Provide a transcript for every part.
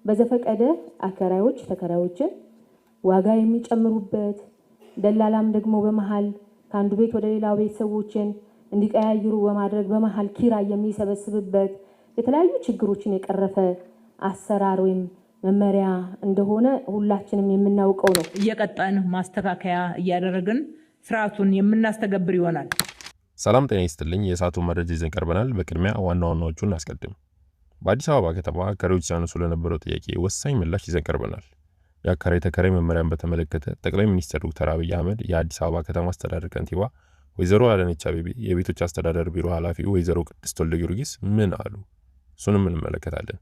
በዘፈቀደ አከራዮች ተከራዮችን ዋጋ የሚጨምሩበት ደላላም ደግሞ በመሃል ከአንዱ ቤት ወደ ሌላው ቤት ሰዎችን እንዲቀያይሩ በማድረግ በመሃል ኪራይ የሚሰበስብበት የተለያዩ ችግሮችን የቀረፈ አሰራር ወይም መመሪያ እንደሆነ ሁላችንም የምናውቀው ነው። እየቀጣን ማስተካከያ እያደረግን ስርዓቱን የምናስተገብር ይሆናል። ሰላም ጤና ይስጥልኝ። የሰዓቱ መረጃ ይዘን ቀርበናል። በቅድሚያ ዋና ዋናዎቹን እናስቀድም። በአዲስ አበባ ከተማ አከራዮች ሲያነሱ ለነበረው ጥያቄ ወሳኝ ምላሽ ይዘን ቀርበናል። የአከራይ ተከራይ መመሪያን በተመለከተ ጠቅላይ ሚኒስትር ዶክተር አብይ አህመድ፣ የአዲስ አበባ ከተማ አስተዳደር ከንቲባ ወይዘሮ አዳነች አቤቤ፣ የቤቶች አስተዳደር ቢሮ ኃላፊ ወይዘሮ ቅድስት ወልደጊዮርጊስ ምን አሉ? እሱንም እንመለከታለን።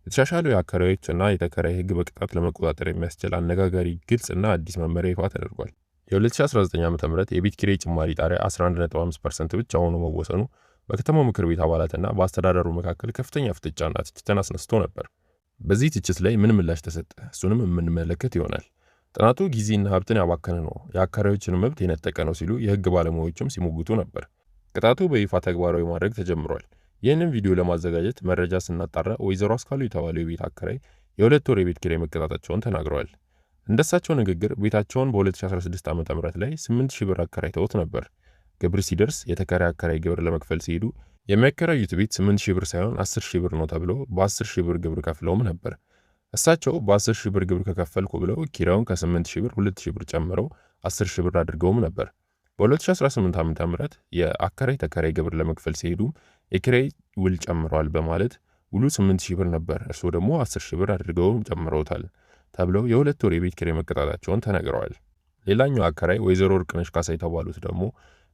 የተሻሻለው የአከራዮችና የተከራይ ህግ በቅጣት ለመቆጣጠር የሚያስችል አነጋጋሪ ግልጽና አዲስ መመሪያ ይፋ ተደርጓል። የ2019 ዓ.ም የቤት ኪራይ ጭማሪ ጣሪያ 11.5% ብቻ ሆኖ መወሰኑ በከተማው ምክር ቤት አባላትና በአስተዳደሩ መካከል ከፍተኛ ፍጥጫና ትችትን አስነስቶ ነበር። በዚህ ትችት ላይ ምን ምላሽ ተሰጠ? እሱንም የምንመለከት ይሆናል። ጥናቱ ጊዜና ሀብትን ያባከነ ነው፣ የአከራዮችን መብት የነጠቀ ነው ሲሉ የህግ ባለሙያዎችም ሲሞግቱ ነበር። ቅጣቱ በይፋ ተግባራዊ ማድረግ ተጀምሯል። ይህንን ቪዲዮ ለማዘጋጀት መረጃ ስናጣራ ወይዘሮ አስካሉ የተባለው የቤት አከራይ የ2 ወር የቤት ኪራይ መቀጣታቸውን ተናግረዋል። እንደሳቸው ንግግር ቤታቸውን በ2016 ዓ.ም ላይ 8000 ብር አከራይተውት ነበር። ግብር ሲደርስ የተከራይ አከራይ ግብር ለመክፈል ሲሄዱ የሚያከራዩት ቤት 8000 ብር ሳይሆን 10000 ብር ነው ተብሎ በ10000 ብር ግብር ከፍለውም ነበር። እሳቸው በ10000 ብር ግብር ከከፈልኩ ብለው ኪራዩን ከ8000 ብር 2000 ብር ጨምረው 10000 ብር አድርገውም ነበር። በ2018 ዓ.ም የአከራይ ተከራይ ግብር ለመክፈል ሲሄዱ የኪራይ ውል ጨምሯል በማለት ውሉ 8000 ብር ነበር፣ እርሱ ደግሞ 10000 ብር አድርገው ጨምረውታል ተብለው የ2 ወር የቤት ኪራይ መቀጣታቸውን ተናግረዋል። ሌላኛው አከራይ ወይዘሮ ወርቅነሽ ካሳ የተባሉት ደግሞ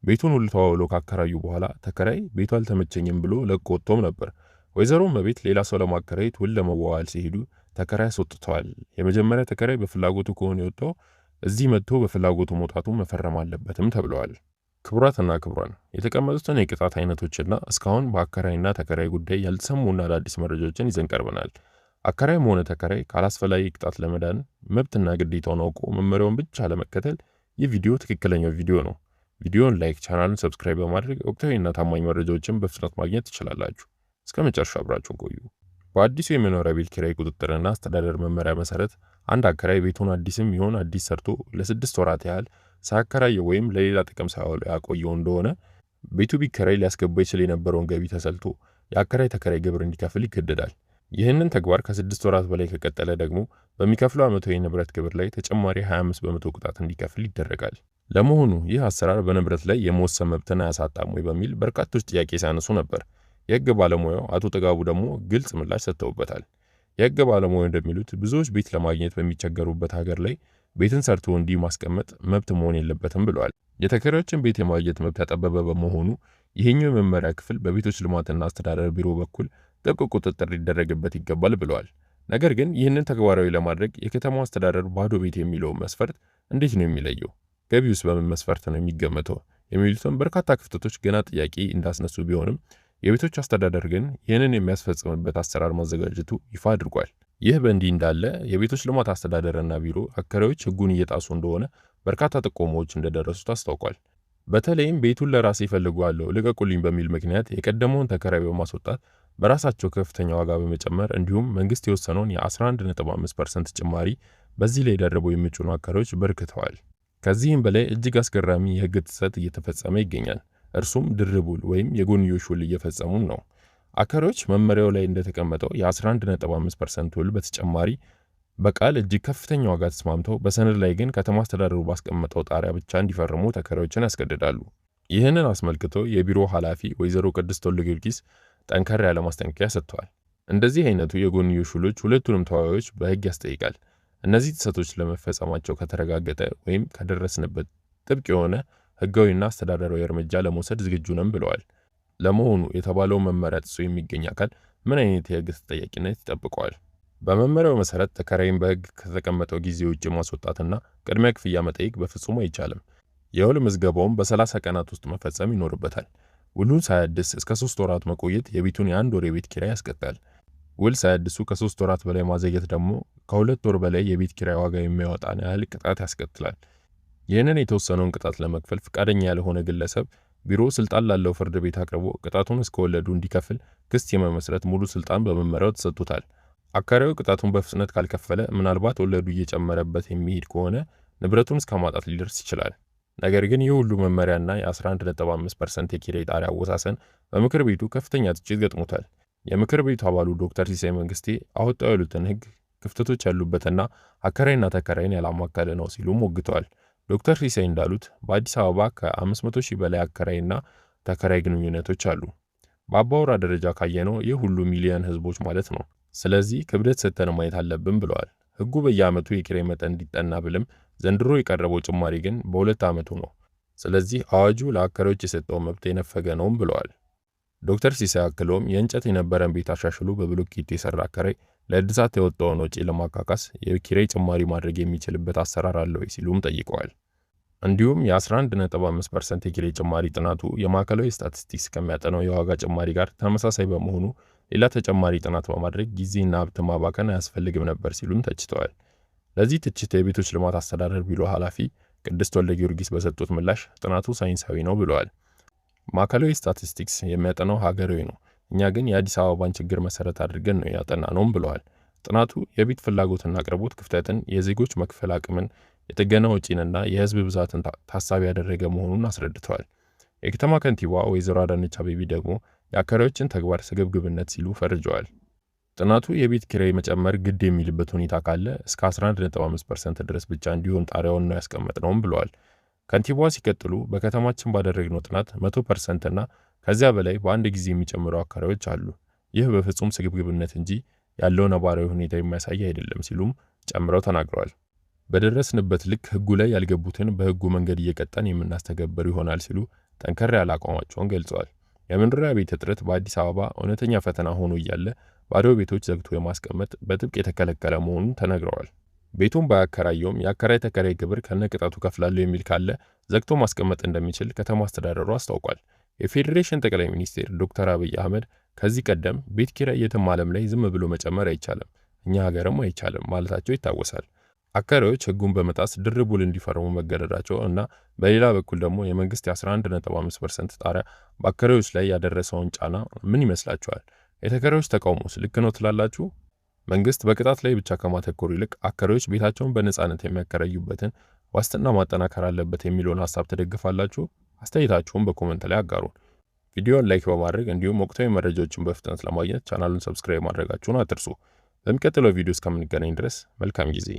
ቤቱን ውል ተዋውለው ካከራዩ በኋላ ተከራይ ቤቱ አልተመቸኝም ብሎ ለቆ ወጥቶም ነበር። ወይዘሮ መቤት ሌላ ሰው ለማከራየት ውል ለመዋዋል ሲሄዱ ተከራይ አስወጥተዋል። የመጀመሪያ ተከራይ በፍላጎቱ ከሆነ የወጣው እዚህ መጥቶ በፍላጎቱ መውጣቱ መፈረም አለበትም ተብለዋል። ክቡራትና ክቡራን የተቀመጡትን የቅጣት አይነቶችና እስካሁን በአከራይና ተከራይ ጉዳይ ያልተሰሙና አዳዲስ መረጃዎችን ይዘን ቀርበናል። አከራይም ሆነ ተከራይ ካላስፈላጊ ቅጣት ለመዳን መብትና ግዴታውን አውቆ መመሪያውን ብቻ ለመከተል ይህ ቪዲዮ ትክክለኛው ቪዲዮ ነው። ቪዲዮን ላይክ፣ ቻናሉን ሰብስክራይብ በማድረግ ወቅታዊና ታማኝ መረጃዎችን በፍጥነት ማግኘት ትችላላችሁ። እስከ መጨረሻ አብራችሁን ቆዩ። በአዲሱ የመኖሪያ ቤት ኪራይ ቁጥጥርና አስተዳደር መመሪያ መሰረት አንድ አከራይ ቤቱን አዲስም ይሁን አዲስ ሰርቶ ለ6 ወራት ያህል ሳያከራየው ወይም ለሌላ ጥቅም ሳያውለው ያቆየው እንደሆነ ቤቱ ቢከራይ ሊያስገባ ይችል የነበረውን ገቢ ተሰልቶ የአከራይ ተከራይ ግብር እንዲከፍል ይገደዳል። ይህንን ተግባር ከ6 ወራት በላይ ከቀጠለ ደግሞ በሚከፍለው ዓመታዊ ንብረት ግብር ላይ ተጨማሪ 25% ቅጣት እንዲከፍል ይደረጋል። ለመሆኑ ይህ አሰራር በንብረት ላይ የመወሰን መብትን አያሳጣም ወይ በሚል በርካቶች ጥያቄ ሲያነሱ ነበር። የህግ ባለሙያው አቶ ጥጋቡ ደግሞ ግልጽ ምላሽ ሰጥተውበታል። የህግ ባለሙያው እንደሚሉት ብዙዎች ቤት ለማግኘት በሚቸገሩበት ሀገር ላይ ቤትን ሰርቶ እንዲህ ማስቀመጥ መብት መሆን የለበትም ብለዋል። የተከራዮችን ቤት የማግኘት መብት ያጠበበ በመሆኑ ይህኛው የመመሪያ ክፍል በቤቶች ልማትና አስተዳደር ቢሮ በኩል ጥብቅ ቁጥጥር ሊደረግበት ይገባል ብለዋል። ነገር ግን ይህንን ተግባራዊ ለማድረግ የከተማው አስተዳደር ባዶ ቤት የሚለው መስፈርት እንዴት ነው የሚለየው? ገቢውስ በምን መስፈርት ነው የሚገመተው? የሚሉትን በርካታ ክፍተቶች ገና ጥያቄ እንዳስነሱ ቢሆንም የቤቶች አስተዳደር ግን ይህንን የሚያስፈጽምበት አሰራር ማዘጋጀቱ ይፋ አድርጓል። ይህ በእንዲህ እንዳለ የቤቶች ልማት አስተዳደርና ቢሮ አከራዮች ህጉን እየጣሱ እንደሆነ በርካታ ጥቆማዎች እንደደረሱት አስታውቋል። በተለይም ቤቱን ለራሴ እፈልገዋለሁ ልቀቁልኝ በሚል ምክንያት የቀደመውን ተከራይ በማስወጣት በራሳቸው ከፍተኛ ዋጋ በመጨመር እንዲሁም መንግስት የወሰነውን የ11.5% ጭማሪ በዚህ ላይ ደርበው የሚጭኑ አከራዮች በርክተዋል። ከዚህም በላይ እጅግ አስገራሚ የህግ ጥሰት እየተፈጸመ ይገኛል። እርሱም ድርብ ውል ወይም የጎንዮሽ ውል እየፈጸሙ ነው። አከራዮች መመሪያው ላይ እንደተቀመጠው የ11.5% ውል በተጨማሪ በቃል እጅግ ከፍተኛ ዋጋ ተስማምተው በሰነድ ላይ ግን ከተማ አስተዳደሩ ባስቀመጠው ጣሪያ ብቻ እንዲፈርሙ ተከራዮችን ያስገድዳሉ። ይህንን አስመልክቶ የቢሮ ኃላፊ ወይዘሮ ቅድስት ወልደጊዮርጊስ ጠንከር ያለ ማስጠንቀቂያ ሰጥተዋል። እንደዚህ አይነቱ የጎንዮሽ ውሎች ሁለቱንም ተዋዮች በህግ ያስጠይቃል። እነዚህ ጥሰቶች ለመፈጸማቸው ከተረጋገጠ ወይም ከደረስንበት ጥብቅ የሆነ ህጋዊና አስተዳደራዊ እርምጃ ለመውሰድ ዝግጁ ነን ብለዋል። ለመሆኑ የተባለው መመሪያ ጥሶ የሚገኝ አካል ምን አይነት የህግ ተጠያቂነት ይጠብቀዋል? በመመሪያው መሰረት ተከራይን በህግ ከተቀመጠው ጊዜ ውጭ ማስወጣትና ቅድሚያ ክፍያ መጠየቅ በፍጹም አይቻልም። የውል ምዝገባውን በ30 ቀናት ውስጥ መፈጸም ይኖርበታል። ውሉን ሳያድስ እስከ 3 ወራት መቆየት የቤቱን የ1 ወር የቤት ኪራይ ያስቀጣል። ውል ሳያድሱ ከ3 ወራት በላይ ማዘግየት ደግሞ ከ2 ወር በላይ የቤት ኪራይ ዋጋ የሚያወጣን ያህል ቅጣት ያስከትላል። ይህንን የተወሰነውን ቅጣት ለመክፈል ፈቃደኛ ያልሆነ ግለሰብ ቢሮ ስልጣን ላለው ፍርድ ቤት አቅርቦ ቅጣቱን እስከወለዱ እንዲከፍል ክስ የመመስረት ሙሉ ስልጣን በመመሪያው ተሰጥቶታል። አከራዩ ቅጣቱን በፍጥነት ካልከፈለ ምናልባት ወለዱ እየጨመረበት የሚሄድ ከሆነ ንብረቱን እስከ ማጣት ሊደርስ ይችላል። ነገር ግን ይህ ሁሉ መመሪያና የ11.5% የኪራይ ጣሪያ አወሳሰን በምክር ቤቱ ከፍተኛ ትችት ገጥሞታል። የምክር ቤቱ አባሉ ዶክተር ሲሳይ መንግስቴ አወጣው ያሉትን ህግ ክፍተቶች ያሉበትና አከራይና ተከራይን ያላማከለ ነው ሲሉም ወግተዋል። ዶክተር ሲሳይ እንዳሉት በአዲስ አበባ ከ500 ሺህ በላይ አከራይና ተከራይ ግንኙነቶች አሉ። በአባወራ ደረጃ ካየነው ይህ ሁሉ ሚሊዮን ህዝቦች ማለት ነው። ስለዚህ ክብደት ሰጥተን ማየት አለብን ብለዋል። ህጉ በየዓመቱ የኪራይ መጠን እንዲጠና ብልም ዘንድሮ የቀረበው ጭማሪ ግን በ2 ዓመቱ ነው። ስለዚህ አዋጁ ለአከራዮች የሰጠው መብት የነፈገ ነውም ብለዋል። ዶክተር ሲሳይ አክለውም የእንጨት የነበረን ቤት አሻሽሎ በብሎኬት የሰራ አከራይ ለእድሳት የወጣውን ወጪ ለማካካስ የኪራይ ጭማሪ ማድረግ የሚችልበት አሰራር አለ ወይ ሲሉም ጠይቀዋል። እንዲሁም የ11.5% የኪራይ ጭማሪ ጥናቱ የማዕከላዊ ስታቲስቲክስ ከሚያጠናው የዋጋ ጭማሪ ጋር ተመሳሳይ በመሆኑ ሌላ ተጨማሪ ጥናት በማድረግ ጊዜና ሀብት ማባከን አያስፈልግም ነበር ሲሉም ተችተዋል። ለዚህ ትችት የቤቶች ልማት አስተዳደር ቢሮ ኃላፊ ቅድስት ወልደ ጊዮርጊስ በሰጡት ምላሽ ጥናቱ ሳይንሳዊ ነው ብለዋል። ማዕከላዊ ስታቲስቲክስ የሚያጠናው ሀገራዊ ነው፣ እኛ ግን የአዲስ አበባን ችግር መሰረት አድርገን ነው ያጠናነውም ብለዋል። ጥናቱ የቤት ፍላጎትና አቅርቦት ክፍተትን፣ የዜጎች መክፈል አቅምን፣ የጥገና ወጪንና የህዝብ ብዛትን ታሳቢ ያደረገ መሆኑን አስረድተዋል። የከተማ ከንቲባ ወይዘሮ አዳነች አቤቤ ደግሞ የአከራዮችን ተግባር ስግብግብነት ሲሉ ፈርጀዋል። ጥናቱ የቤት ኪራይ መጨመር ግድ የሚልበት ሁኔታ ካለ እስከ 11.5% ድረስ ብቻ እንዲሆን ጣሪያውን ነው ያስቀመጥነውም ብለዋል። ከንቲባዋ ሲቀጥሉ በከተማችን ባደረግነው ጥናት 100% እና ከዚያ በላይ በአንድ ጊዜ የሚጨምሩ አከራዮች አሉ። ይህ በፍጹም ስግብግብነት እንጂ ያለው ነባራዊ ሁኔታ የሚያሳይ አይደለም ሲሉም ጨምረው ተናግረዋል። በደረስንበት ልክ ህጉ ላይ ያልገቡትን በህጉ መንገድ እየቀጣን የምናስተገብር ይሆናል ሲሉ ጠንከር ያለ አቋማቸውን ገልጸዋል። የመኖሪያ ቤት እጥረት በአዲስ አበባ እውነተኛ ፈተና ሆኖ እያለ ባዶ ቤቶች ዘግቶ የማስቀመጥ በጥብቅ የተከለከለ መሆኑን ተነግረዋል። ቤቱን ባያከራየውም የአከራይ ተከራይ ግብር ከነቅጣቱ ከፍላለሁ የሚል ካለ ዘግቶ ማስቀመጥ እንደሚችል ከተማ አስተዳደሩ አስታውቋል። የፌዴሬሽን ጠቅላይ ሚኒስትር ዶክተር አብይ አህመድ ከዚህ ቀደም ቤት ኪራይ የትም ዓለም ላይ ዝም ብሎ መጨመር አይቻልም፣ እኛ ሀገርም አይቻልም ማለታቸው ይታወሳል። አከራዮች ህጉን በመጣስ ድርብ ውል እንዲፈርሙ መገደዳቸው እና በሌላ በኩል ደግሞ የመንግስት የ11.5% ጣሪያ በአከራዮች ላይ ያደረሰውን ጫና ምን ይመስላችኋል? የተከራዮች ተቃውሞስ ልክ ነው ትላላችሁ? መንግስት በቅጣት ላይ ብቻ ከማተኮር ይልቅ አከራዮች ቤታቸውን በነፃነት የሚያከራዩበትን ዋስትና ማጠናከር አለበት የሚለውን ሀሳብ ትደግፋላችሁ? አስተያየታችሁን በኮሜንት ላይ አጋሩን። ቪዲዮውን ላይክ በማድረግ እንዲሁም ወቅታዊ መረጃዎችን በፍጥነት ለማግኘት ቻናሉን ሰብስክራይብ ማድረጋችሁን አትርሱ። በሚቀጥለው ቪዲዮ እስከምንገናኝ ድረስ መልካም ጊዜ